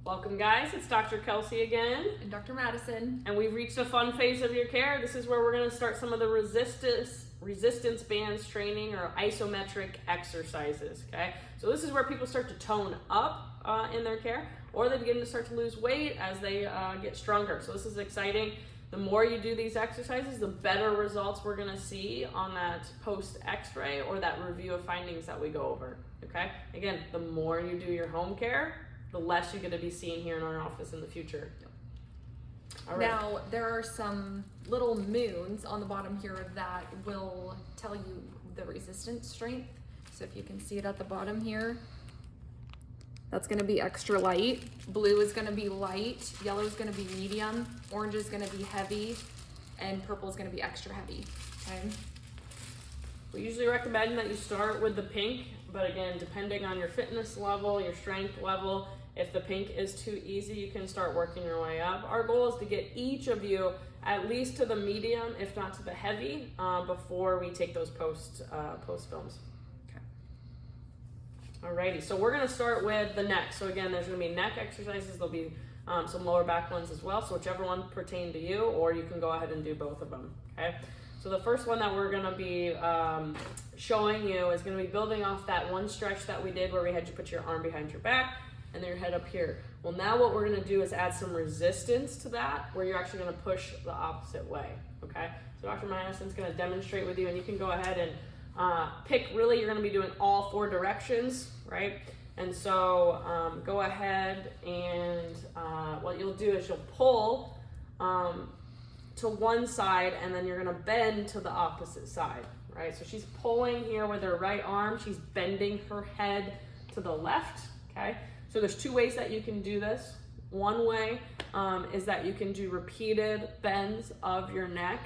Welcome guys, it's Dr. Kelsey again. And Dr. Madison. And we've reached a fun phase of your care. This is where we're gonna start some of the resistance bands training or isometric exercises, okay? So this is where people start to tone up in their care, or they begin to start to lose weight as they get stronger. So this is exciting. The more you do these exercises, the better results we're gonna see on that post x-ray or that review of findings that we go over, okay? Again, the more you do your home care, the less you're gonna be seen here in our office in the future. All right. Now, there are some little moons on the bottom here that will tell you the resistance strength. So if you can see it at the bottom here, that's gonna be extra light. Blue is gonna be light, yellow is gonna be medium, orange is gonna be heavy, and purple is gonna be extra heavy, okay? We usually recommend that you start with the pink, but again, depending on your fitness level, your strength level, if the pink is too easy, you can start working your way up. Our goal is to get each of you at least to the medium, if not to the heavy, before we take those post films. Okay. Alrighty, so we're gonna start with the neck. So again, there's gonna be neck exercises. There'll be some lower back ones as well. So whichever one pertain to you, or you can go ahead and do both of them, okay? So the first one that we're gonna be showing you is gonna be building off that one stretch that we did where we had you put your arm behind your back and then your head up here. Well, now what we're gonna do is add some resistance to that, where you're actually gonna push the opposite way, okay? So Dr. Madison's gonna demonstrate with you, and you can go ahead and pick, really, you're gonna be doing all four directions, right? And so go ahead and what you'll do is you'll pull to one side, and then you're gonna bend to the opposite side, right? So she's pulling here with her right arm, she's bending her head to the left, okay? So there's two ways that you can do this. One way is that you can do repeated bends of your neck,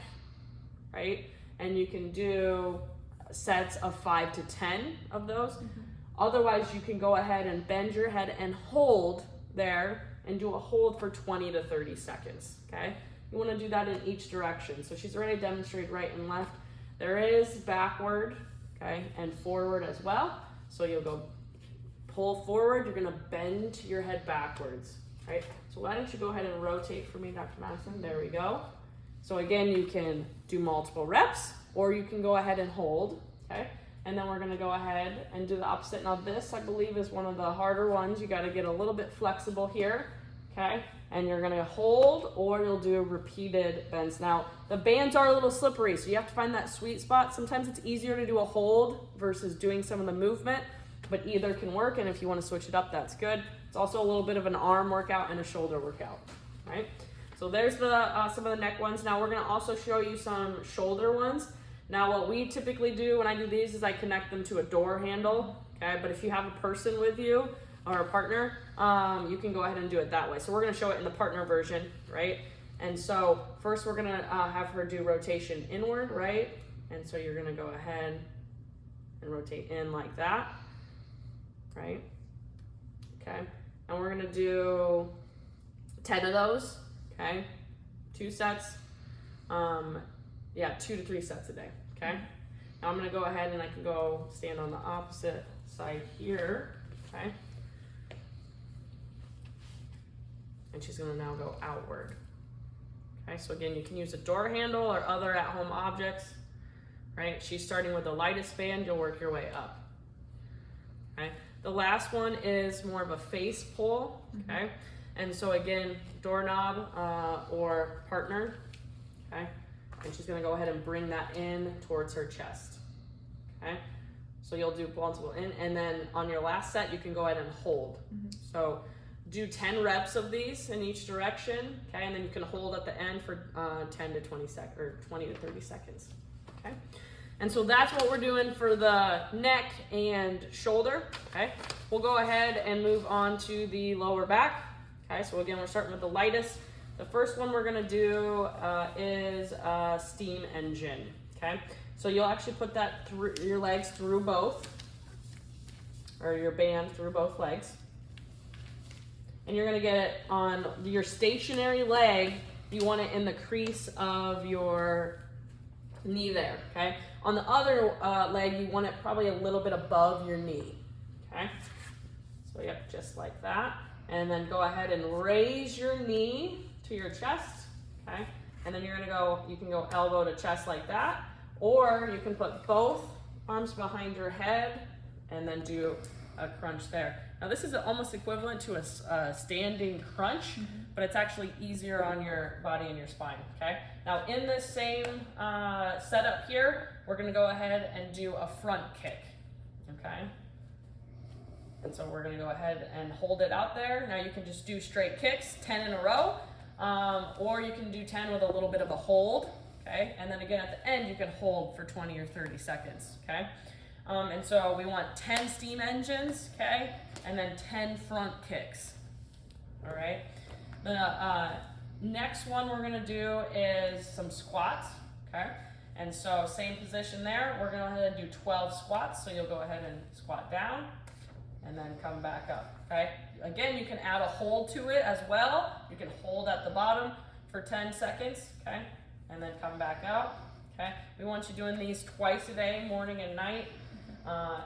right? And you can do sets of 5 to 10 of those. Mm-hmm. Otherwise, you can go ahead and bend your head and hold there and do a hold for 20 to 30 seconds, okay? You wanna do that in each direction. So she's already demonstrated right and left. There is backward, okay, and forward as well. So you'll go pull forward, you're gonna bend your head backwards, right? So why don't you go ahead and rotate for me, Dr. Madison? There we go. So again, you can do multiple reps, or you can go ahead and hold, okay? And then we're gonna go ahead and do the opposite. Now this, I believe, is one of the harder ones. You gotta get a little bit flexible here, okay? And you're gonna hold, or you'll do repeated bends. Now, the bands are a little slippery, so you have to find that sweet spot. Sometimes it's easier to do a hold versus doing some of the movement, but either can work, and if you wanna switch it up, that's good. It's also a little bit of an arm workout and a shoulder workout, right? So there's the some of the neck ones. Now we're gonna also show you some shoulder ones. Now what we typically do when I do these is I connect them to a door handle, okay? But if you have a person with you or a partner, you can go ahead and do it that way. So we're gonna show it in the partner version, right? And so first we're gonna have her do rotation inward, right? And so you're gonna go ahead and rotate in like that, right? Okay, and we're gonna do 10 of those, okay? 2 sets, 2 to 3 sets a day, okay? Now I'm gonna go ahead and I can go stand on the opposite side here, okay? And she's gonna now go outward. Okay, so again, you can use a door handle or other at-home objects, right? She's starting with the lightest band, you'll work your way up, okay? The last one is more of a face pull, okay? Mm-hmm. And so again, doorknob or partner, okay? And she's gonna go ahead and bring that in towards her chest, okay? So you'll do multiple in, and then on your last set, you can go ahead and hold. Mm-hmm. So do 10 reps of these in each direction, okay? And then you can hold at the end for 10 to 20 seconds, or 20 to 30 seconds, okay? And so that's what we're doing for the neck and shoulder, okay? We'll go ahead and move on to the lower back, okay? So again, we're starting with the lightest. The first one we're gonna do is steam engine, okay? So you'll actually put that through your legs through both, or your band through both legs. And you're gonna get it on your stationary leg. You want it in the crease of your knee there, okay? On the other leg, you want it probably a little bit above your knee, okay? So yep, just like that. And then go ahead and raise your knee to your chest, okay? And then you're gonna go, you can go elbow to chest like that, or you can put both arms behind your head and then do a crunch there. Now this is almost equivalent to a standing crunch, but it's actually easier on your body and your spine, okay? Now in this same setup here, we're gonna go ahead and do a front kick, okay? And so we're gonna go ahead and hold it out there. Now you can just do straight kicks, 10 in a row, or you can do 10 with a little bit of a hold, okay? And then again at the end, you can hold for 20 or 30 seconds, okay? And so we want 10 steam engines, okay? And then 10 front kicks, all right? The next one we're gonna do is some squats, okay? And so same position there, we're gonna go ahead and do 12 squats. So you'll go ahead and squat down and then come back up, okay? Again, you can add a hold to it as well. You can hold at the bottom for 10 seconds, okay? And then come back out, okay? We want you doing these twice a day, morning and night.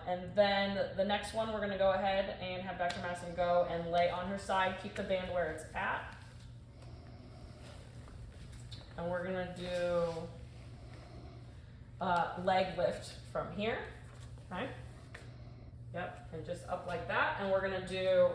And then the next one, we're gonna go ahead and have Dr. Masson go and lay on her side, keep the band where it's at. And we're gonna do leg lift from here, okay? Yep, and just up like that. And we're gonna do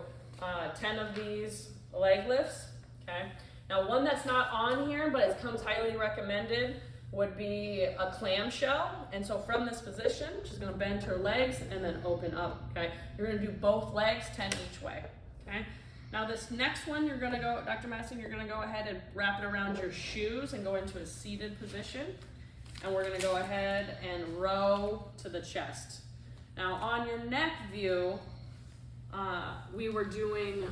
10 of these leg lifts, okay? Now one that's not on here, but it comes highly recommended, would be a clamshell. And so from this position, she's gonna bend her legs and then open up, okay? You're gonna do both legs, 10 each way, okay? Now this next one, you're gonna go, Dr. Masson, you're gonna go ahead and wrap it around your shoes and go into a seated position. And we're gonna go ahead and row to the chest. Now on your neck view, we were doing,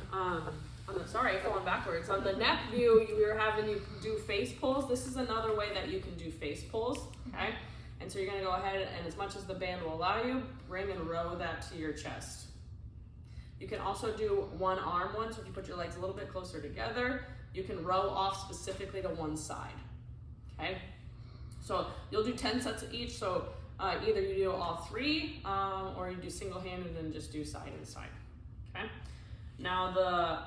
going backwards. On the neck view, we were having you do face pulls. This is another way that you can do face pulls, okay? And so you're gonna go ahead and, as much as the band will allow you, bring and row that to your chest. You can also do one arm one, so if you put your legs a little bit closer together, you can row off specifically to one side, okay? So you'll do 10 sets of each, so either you do all three, or you do single-handed and just do side and side, okay? Now the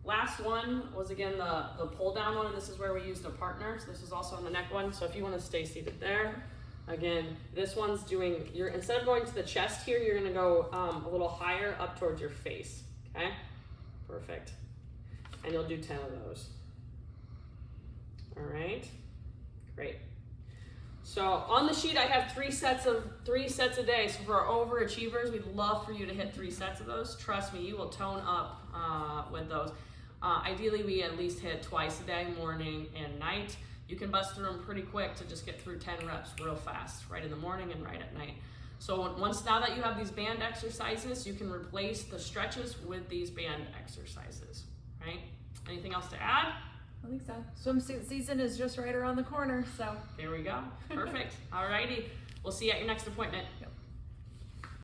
last one was again the pull down one, and this is where we used a partner. So this is also on the neck one. So if you want to stay seated there, again, this one's doing, instead of going to the chest here, you're gonna go a little higher up towards your face, okay? Perfect. And you'll do 10 of those. All right, great. So on the sheet, I have 3 sets a day. So for our overachievers, we'd love for you to hit 3 sets of those. Trust me, you will tone up with those. Ideally, we at least hit twice a day, morning and night. You can bust through them pretty quick to just get through 10 reps real fast, right in the morning and right at night. So now that you have these band exercises, you can replace the stretches with these band exercises, right? Anything else to add? I think so. Swimsuit season is just right around the corner, so. There we go. Perfect. All righty. We'll see you at your next appointment. Yep.